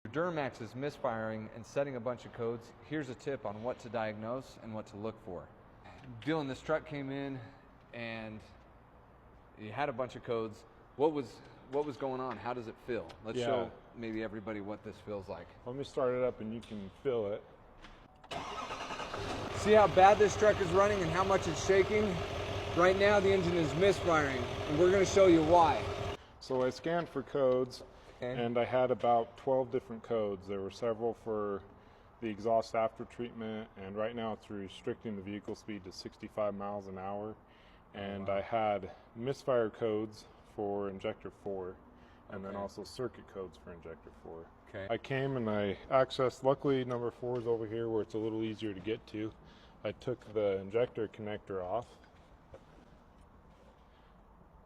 Your Duramax is misfiring and setting a bunch of codes. Here's a tip on what to diagnose and what to look for. Dylan, this truck came in and you had a bunch of codes. What was going on? How does it feel? Let's show maybe everybody what this feels like. Let me start it up and you can feel it. See how bad this truck is running and how much it's shaking? Right now the engine is misfiring and we're going to show you why. So I scanned for codes and I had about 12 different codes. There were several for the exhaust after treatment, and right now it's restricting the vehicle speed to 65 miles an hour. And I had misfire codes for injector 4 and then also circuit codes for injector 4. I came and I accessed, luckily number 4 is over here where it's a little easier to get to. I took the injector connector off,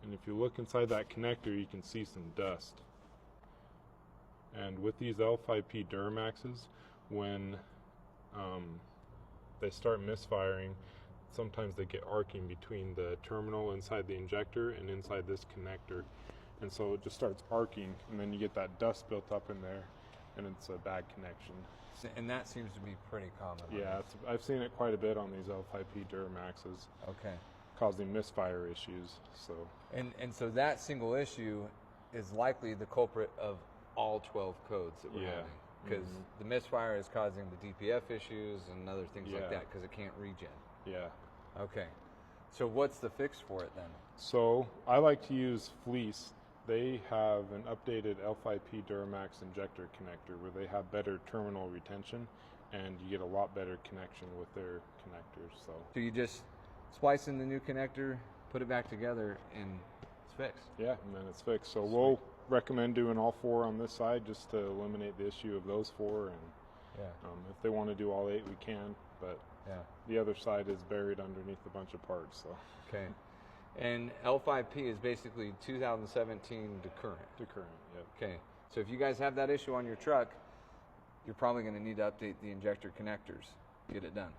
and if you look inside that connector you can see some dust. And with these L5P Duramaxes, when they start misfiring, sometimes they get arcing between the terminal inside the injector and inside this connector, and so it just starts arcing, and then you get that dust built up in there, and it's a bad connection. And that seems to be pretty common. Yeah, I've seen it quite a bit on these L5P Duramaxes. Causing misfire issues. So and so that single issue is likely the culprit of all 12 codes that we're having, because the misfire is causing the DPF issues and other things like that because it can't regen. Okay, so what's the fix for it then? So I like to use Fleece. They have an updated L5P Duramax injector connector where they have better terminal retention and you get a lot better connection with their connectors. So you just splice in the new connector, put it back together, and it's fixed. Yeah, and then it's fixed. So we'll recommend doing all 4 on this side just to eliminate the issue of those 4, and if they want to do all 8 we can, but the other side is buried underneath a bunch of parts. So and L5P is basically 2017 to current. So if you guys have that issue on your truck, you're probably going to need to update the injector connectors, get it done.